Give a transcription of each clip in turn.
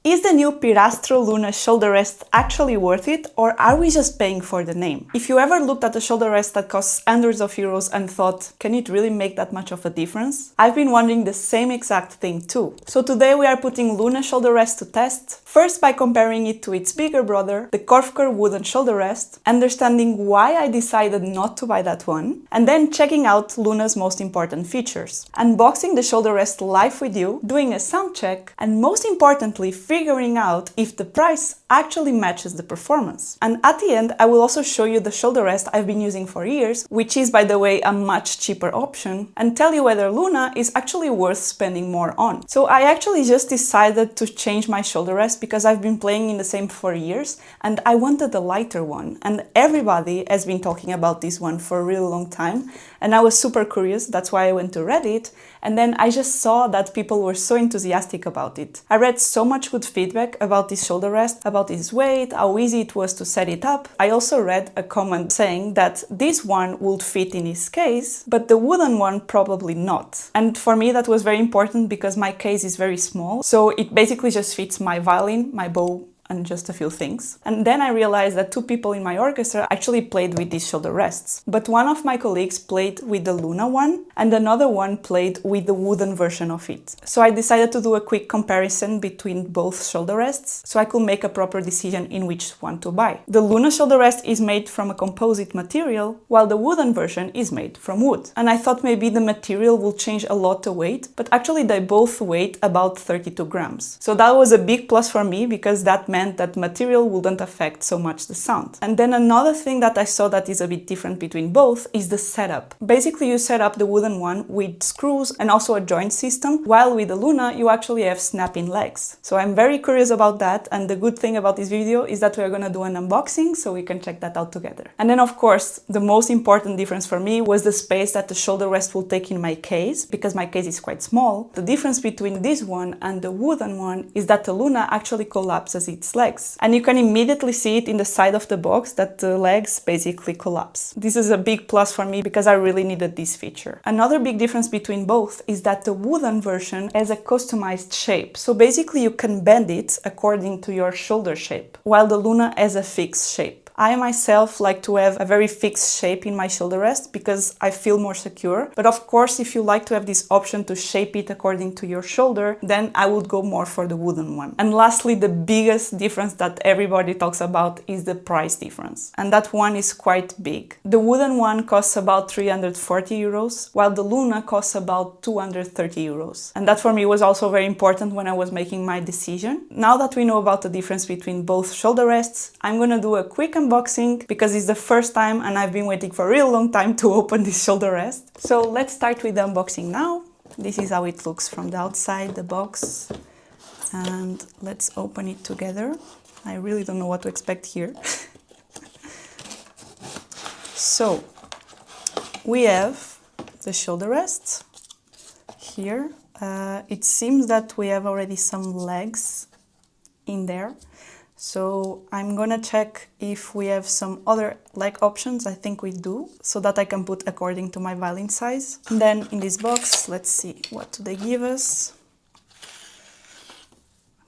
Is the new Pirastro Luna shoulder rest actually worth it, or are we just paying for the name? If you ever looked at a shoulder rest that costs hundreds of euros and thought, can it really make that much of a difference? I've been wondering the same exact thing too. So today we are putting Luna shoulder rest to test, first by comparing it to its bigger brother, the Korfker wooden shoulder rest, understanding why I decided not to buy that one, and then checking out Luna's most important features, unboxing the shoulder rest live with you, doing a sound check, and most importantly, figuring out if the price actually matches the performance. And at the end, I will also show you the shoulder rest I've been using for years, which is, by the way, a much cheaper option, and tell you whether Luna is actually worth spending more on. So I actually just decided to change my shoulder rest because I've been playing in the same for years and I wanted a lighter one. And everybody has been talking about this one for a really long time. And I was super curious, that's why I went to Reddit. And then I just saw that people were so enthusiastic about it. I read so much good feedback about this shoulder rest, about its weight, how easy it was to set it up. I also read a comment saying that this one would fit in his case, but the wooden one probably not. And for me that was very important because my case is very small, so it basically just fits my violin, my bow, and just a few things. And then I realized that two people in my orchestra actually played with these shoulder rests. But one of my colleagues played with the Luna one, and another one played with the wooden version of it. So I decided to do a quick comparison between both shoulder rests, so I could make a proper decision in which one to buy. The Luna shoulder rest is made from a composite material, while the wooden version is made from wood. And I thought maybe the material will change a lot the weight, but actually they both weigh about 32 grams. So that was a big plus for me because that meant that material wouldn't affect so much the sound. And then another thing that I saw that is a bit different between both is the setup. Basically you set up the wooden one with screws and also a joint system, while with the Luna you actually have snap-in legs. So I'm very curious about that, and the good thing about this video is that we're gonna do an unboxing so we can check that out together. And then of course the most important difference for me was the space that the shoulder rest will take in my case, because my case is quite small. The difference between this one and the wooden one is that the Luna actually collapses its legs. And you can immediately see it in the side of the box that the legs basically collapse. This is a big plus for me because I really needed this feature. Another big difference between both is that the wooden version has a customized shape. So basically you can bend it according to your shoulder shape, while the Luna has a fixed shape. I myself like to have a very fixed shape in my shoulder rest because I feel more secure. But of course, if you like to have this option to shape it according to your shoulder, then I would go more for the wooden one. And lastly, the biggest difference that everybody talks about is the price difference. And that one is quite big. The wooden one costs about 340 euros, while the Luna costs about 230 euros. And that for me was also very important when I was making my decision. Now that we know about the difference between both shoulder rests, I'm gonna do a quick unboxing because it's the first time and I've been waiting for a real long time to open this shoulder rest. So let's start with the unboxing now. This is how it looks from the outside, the box. And let's open it together. I really don't know what to expect here. So we have the shoulder rest here. It seems that we have already some legs in there. So I'm gonna check if we have some other leg options. I think we do, so that I can put according to my violin size. And then in this box, let's see, what do they give us?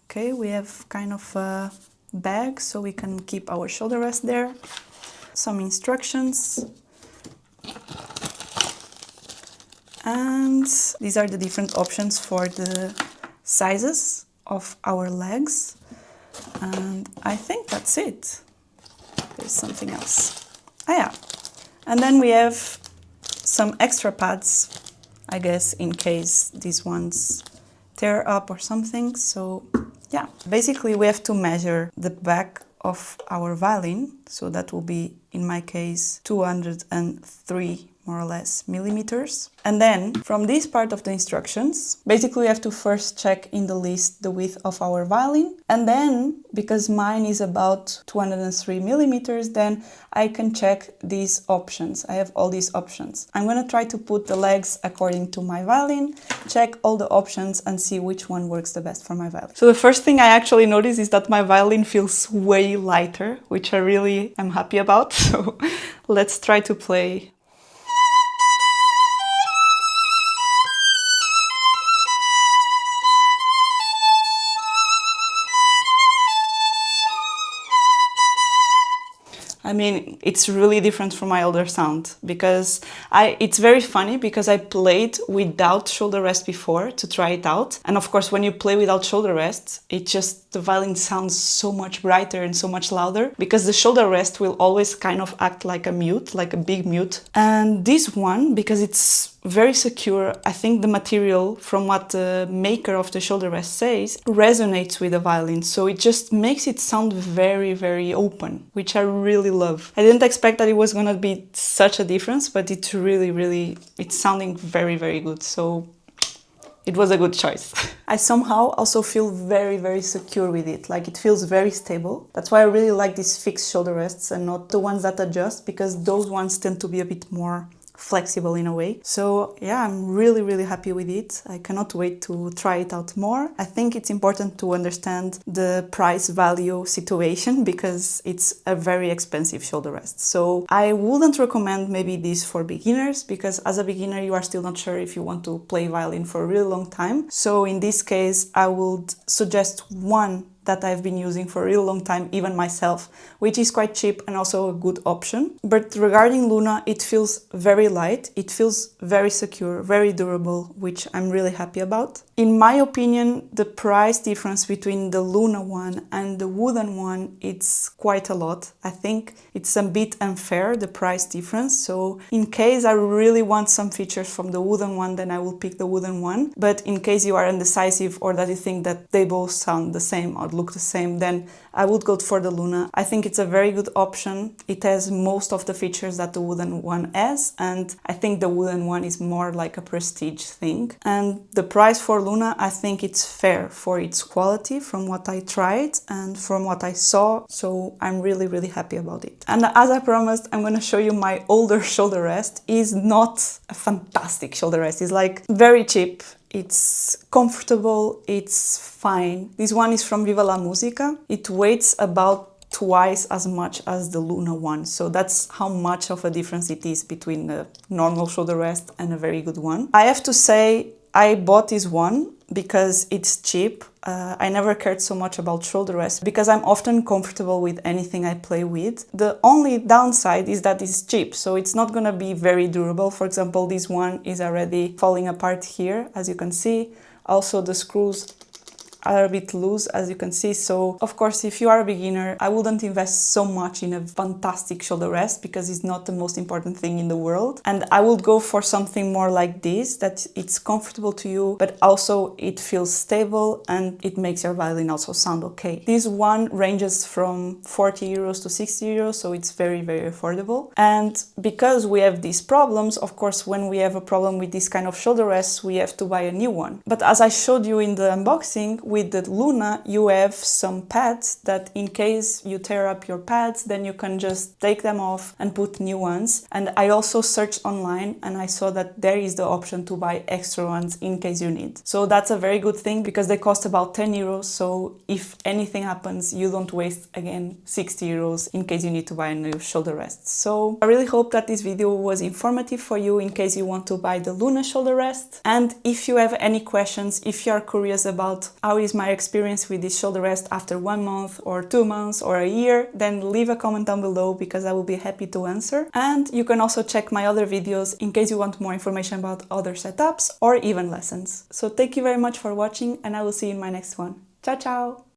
Okay, we have kind of a bag, so we can keep our shoulder rest there. Some instructions. And these are the different options for the sizes of our legs. And I think that's it. There's something else. Ah yeah. And then we have some extra pads, I guess, in case these ones tear up or something. So yeah, basically we have to measure the back of our violin. So that will be, in my case, 203 more or less millimeters. And then from this part of the instructions, basically we have to first check in the list the width of our violin. And then, because mine is about 203 millimeters, then I can check these options. I have all these options. I'm gonna try to put the legs according to my violin, check all the options and see which one works the best for my violin. So the first thing I actually notice is that my violin feels way lighter, which I really am happy about. So let's try to play. I mean, it's really different from my older sound because it's very funny because I played without shoulder rest before to try it out. And of course, when you play without shoulder rest, the violin sounds so much brighter and so much louder because the shoulder rest will always kind of act like a mute, like a big mute. And this one, because it's very secure, I think the material, from what the maker of the shoulder rest says, resonates with the violin, so it just makes it sound very, very open, which I really love. I didn't expect that it was gonna be such a difference, but it's really, it's sounding very, very good, so it was a good choice. I somehow also feel very, very secure with it, like it feels very stable. That's why I really like these fixed shoulder rests and not the ones that adjust, because those ones tend to be a bit more flexible in a way. So yeah, I'm really happy with it. I cannot wait to try it out more. I think it's important to understand the price value situation because it's a very expensive shoulder rest. So I wouldn't recommend maybe this for beginners, because as a beginner you are still not sure if you want to play violin for a really long time. So in this case I would suggest one that I've been using for a really long time, even myself, which is quite cheap and also a good option. But regarding Luna, it feels very light, it feels very secure, very durable, which I'm really happy about. In my opinion, the price difference between the Luna one and the wooden one, it's quite a lot. I think it's a bit unfair, the price difference. So in case I really want some features from the wooden one, then I will pick the wooden one. But in case you are indecisive or that you think that they both sound the same or look the same, then I would go for the Luna. I think it's a very good option. It has most of the features that the wooden one has, and I think the wooden one is more like a prestige thing. And the price for Luna, I think it's fair for its quality from what I tried and from what I saw, so I'm really happy about it. And as I promised, I'm gonna show you my older shoulder rest. It's not a fantastic shoulder rest, it's like very cheap. It's comfortable, it's fine. This one is from Viva la Musica. It weighs about twice as much as the Luna one, so that's how much of a difference it is between the normal shoulder rest and a very good one. I have to say, I bought this one because it's cheap. I never cared so much about shoulder rest because I'm often comfortable with anything I play with. The only downside is that it's cheap, so it's not gonna be very durable. For example, this one is already falling apart here, as you can see. Also, the screws are a bit loose, as you can see. So of course, if you are a beginner, I wouldn't invest so much in a fantastic shoulder rest because it's not the most important thing in the world. And I would go for something more like this, that it's comfortable to you, but also it feels stable and it makes your violin also sound okay. This one ranges from 40 euros to 60 euros, so it's very affordable. And because we have these problems, of course, when we have a problem with this kind of shoulder rests, we have to buy a new one. But as I showed you in the unboxing, with the Luna, you have some pads that in case you tear up your pads, then you can just take them off and put new ones. And I also searched online and I saw that there is the option to buy extra ones in case you need. So that's a very good thing because they cost about 10 euros. So if anything happens, you don't waste again 60 euros in case you need to buy a new shoulder rest. So I really hope that this video was informative for you in case you want to buy the Luna shoulder rest. And if you have any questions, if you are curious about how is my experience with this shoulder rest after 1 month or 2 months or a year, then leave a comment down below because I will be happy to answer. And you can also check my other videos in case you want more information about other setups or even lessons. So thank you very much for watching and I will see you in my next one. Ciao, ciao!